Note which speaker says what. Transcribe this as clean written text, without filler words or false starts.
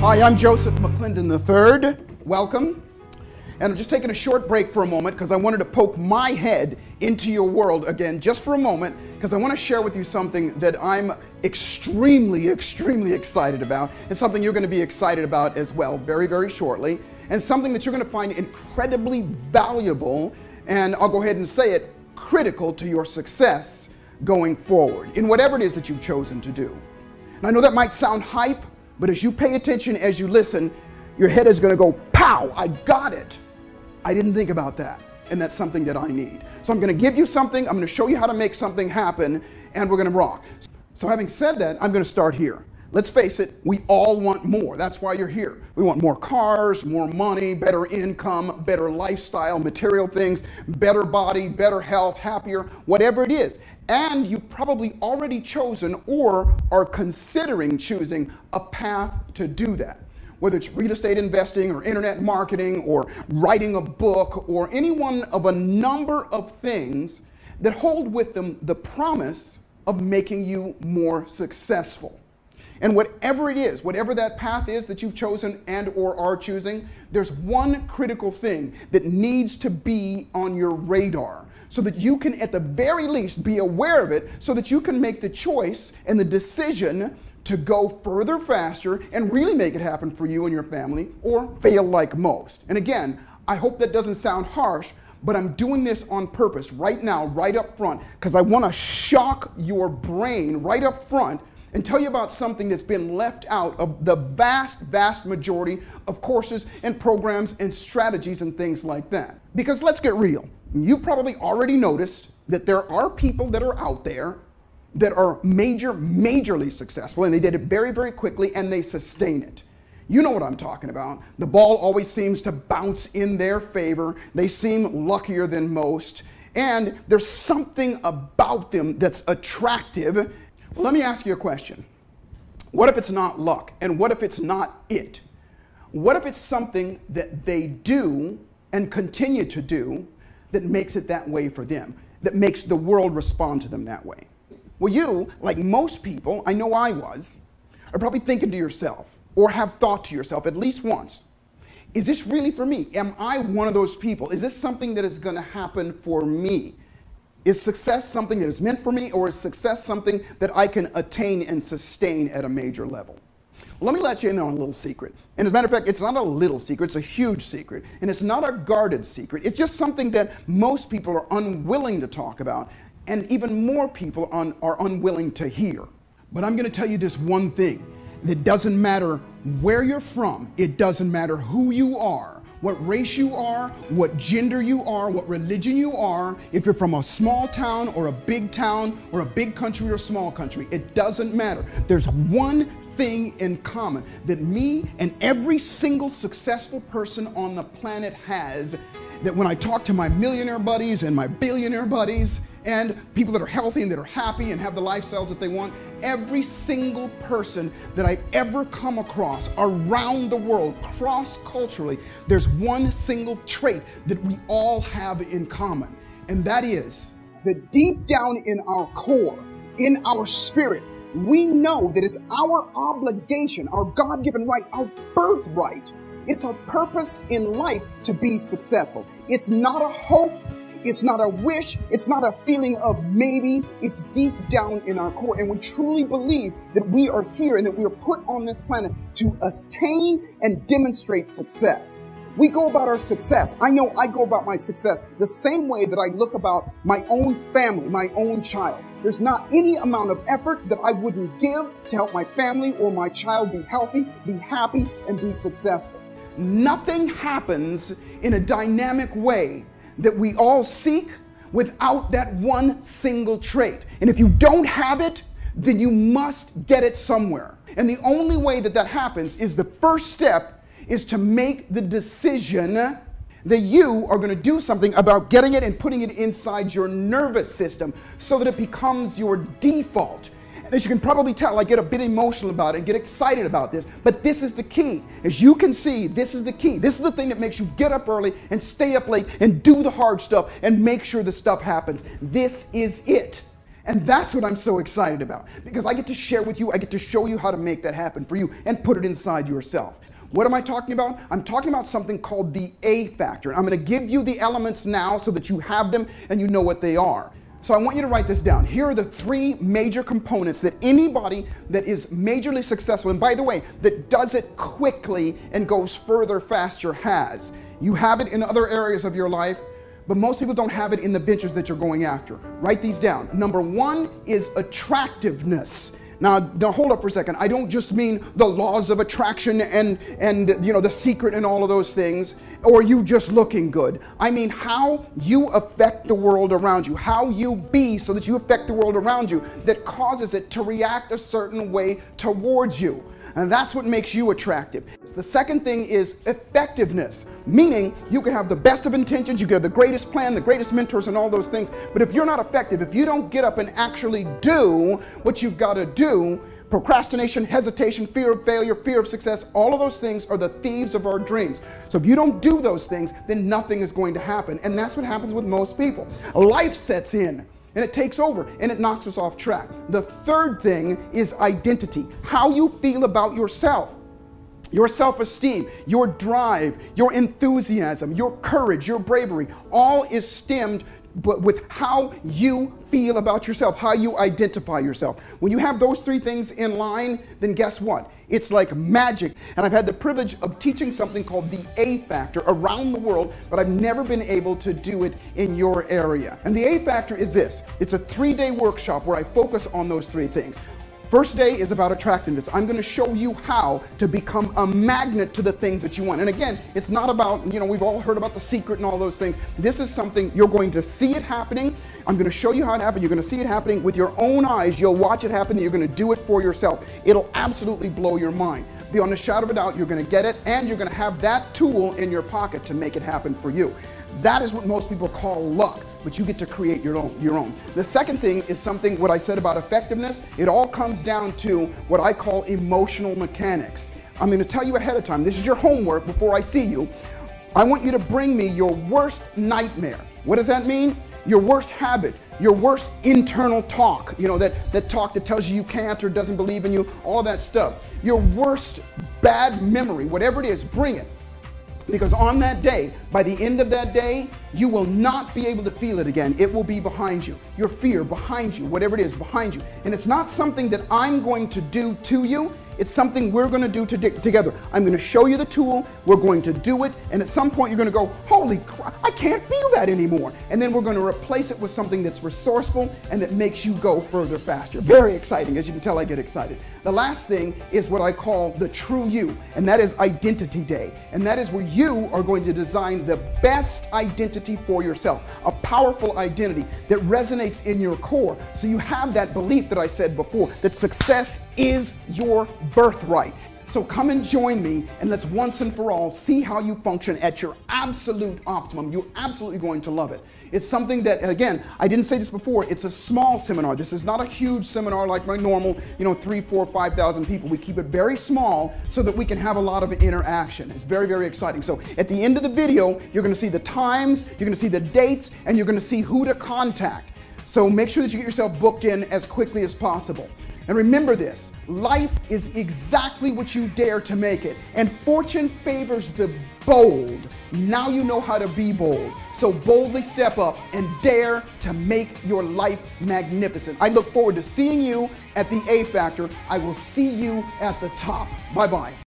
Speaker 1: Hi, I'm Joseph McClendon III. Welcome. And I'm just taking a short break for a moment because I wanted to poke my head into your world again just for a moment, because I want to share with you something that I'm extremely excited about, and something you're going to be excited about as well very shortly, and something that you're going to find incredibly valuable, and I'll go ahead and say it, critical to your success going forward in whatever it is that you've chosen to do. And I know that might sound hype, but as you pay attention, as you listen, your head is going to go, pow, I got it. I didn't think about that, and that's something that I need. So I'm going to give you something, I'm going to show you how to make something happen, and we're going to rock. So having said that, I'm going to start here. Let's face it, we all want more. That's why you're here. We want more cars, more money, better income, better lifestyle, material things, better body, better health, happier, whatever it is. And you've probably already chosen or are considering choosing a path to do that. Whether it's real estate investing or internet marketing or writing a book or any one of a number of things that hold with them the promise of making you more successful. And whatever it is, whatever that path is that you've chosen and or are choosing, there's one critical thing that needs to be on your radar so that you can at the very least be aware of it, so that you can make the choice and the decision to go further, faster, and really make it happen for you and your family, or fail like most. And again, I hope that doesn't sound harsh, but I'm doing this on purpose right now, right up front, because I want to shock your brain right up front and tell you about something that's been left out of the vast majority of courses and programs and strategies and things like that. Because let's get real. You've probably already noticed that there are people that are out there that are majorly successful, and they did it very quickly, and they sustain it. You know what I'm talking about. The ball always seems to bounce in their favor. They seem luckier than most, and there's something about them that's attractive. Well, let me ask you a question. What if it's not luck? And what if it's not it? What if it's something that they do and continue to do that makes it that way for them, that makes the world respond to them that way? Well, you, like most people, I know I was, are probably thinking to yourself, or have thought to yourself at least once, is this really for me? Am I one of those people? Is this something that is going to happen for me? Is success something that is meant for me, or is success something that I can attain and sustain at a major level? Well, let me let you in on a little secret. And as a matter of fact, it's not a little secret, it's a huge secret. And it's not a guarded secret. It's just something that most people are unwilling to talk about, and even more people are unwilling to hear. But I'm going to tell you this one thing. It doesn't matter where you're from. It doesn't matter who you are, what race you are, what gender you are, what religion you are, if you're from a small town or a big town or a big country or a small country. It doesn't matter. There's one thing in common that me and every single successful person on the planet has, that when I talk to my millionaire buddies and my billionaire buddies and people that are healthy and that are happy and have the lifestyles that they want, every single person that I've ever come across around the world, cross-culturally, there's one single trait that we all have in common. And that is that deep down in our core, in our spirit, we know that it's our obligation, our God-given right, our birthright. It's our purpose in life to be successful. It's not a hope. It's not a wish. It's not a feeling of maybe. It's deep down in our core. And we truly believe that we are here and that we are put on this planet to attain and demonstrate success. We go about our success. I know I go about my success the same way that I look about my own family, my own child. There's not any amount of effort that I wouldn't give to help my family or my child be healthy, be happy, and be successful. Nothing happens in a dynamic way that we all seek without that one single trait. And if you don't have it, then you must get it somewhere. And the only way that that happens is the first step is to make the decision that you are going to do something about getting it and putting it inside your nervous system so that it becomes your default. And as you can probably tell, I get a bit emotional about it and get excited about this, but this is the key. As you can see, this is the key. This is the thing that makes you get up early and stay up late and do the hard stuff and make sure the stuff happens. This is it. And that's what I'm so excited about, because I get to share with you, I get to show you how to make that happen for you and put it inside yourself. What am I talking about? I'm talking about something called the A factor. I'm going to give you the elements now so that you have them and you know what they are. So I want you to write this down. Here are the three major components that anybody that is majorly successful, and by the way, that does it quickly and goes further faster has. You have it in other areas of your life, but most people don't have it in the ventures that you're going after. Write these down. Number one is attractiveness. Now hold up for a second. I don't just mean the laws of attraction and the secret and all of those things, or you just looking good. I mean how you affect the world around you, how you be so that you affect the world around you that causes it to react a certain way towards you. And that's what makes you attractive. The second thing is effectiveness, meaning you can have the best of intentions, you can have the greatest plan, the greatest mentors and all those things, but if you're not effective, if you don't get up and actually do what you've got to do, procrastination, hesitation, fear of failure, fear of success, all of those things are the thieves of our dreams. So if you don't do those things, then nothing is going to happen. And that's what happens with most people. Life sets in. And it takes over and it knocks us off track. The third thing is identity. How you feel about yourself. Your self-esteem, your drive, your enthusiasm, your courage, your bravery, all is stemmed with how you feel about yourself, how you identify yourself. When you have those three things in line, then guess what? It's like magic. And I've had the privilege of teaching something called the A factor around the world, but I've never been able to do it in your area. And the A factor is this. It's a 3-day workshop where I focus on those three things. First day is about attractiveness. I'm going to show you how to become a magnet to the things that you want. And again, it's not about, we've all heard about the secret and all those things. This is something you're going to see it happening. I'm going to show you how it happens. You're going to see it happening with your own eyes. You'll watch it happen and you're going to do it for yourself. It'll absolutely blow your mind. Beyond a shadow of a doubt, you're going to get it and you're going to have that tool in your pocket to make it happen for you. That is what most people call luck, but you get to create your own. The second thing is something, what I said about effectiveness, it all comes down to what I call emotional mechanics. I'm going to tell you ahead of time, this is your homework before I see you. I want you to bring me your worst nightmare. What does that mean? Your worst habit, your worst internal talk, that talk that tells you can't or doesn't believe in you, all of that stuff. Your worst bad memory, whatever it is, bring it. Because on that day, by the end of that day, you will not be able to feel it again. It will be behind you. Your fear behind you, whatever it is behind you. And it's not something that I'm going to do to you. It's something we're going to do together. I'm going to show you the tool. We're going to do it. And at some point, you're going to go, holy crap, I can't feel that anymore. And then we're going to replace it with something that's resourceful and that makes you go further faster. Very exciting. As you can tell, I get excited. The last thing is what I call the true you. And that is Identity Day. And that is where you are going to design the best identity for yourself. A powerful identity that resonates in your core. So you have that belief that I said before, that success is your birthright. So come and join me and let's once and for all see how you function at your absolute optimum. You're absolutely going to love it. It's something that, again, I didn't say this before, it's a small seminar. This is not a huge seminar like my normal, 3, 4, 5,000 people. We keep it very small so that we can have a lot of interaction. It's very, very exciting. So at the end of the video, you're going to see the times, you're going to see the dates, and you're going to see who to contact. So make sure that you get yourself booked in as quickly as possible. And remember this, life is exactly what you dare to make it. And fortune favors the bold. Now you know how to be bold. So boldly step up and dare to make your life magnificent. I look forward to seeing you at the A Factor. I will see you at the top. Bye-bye.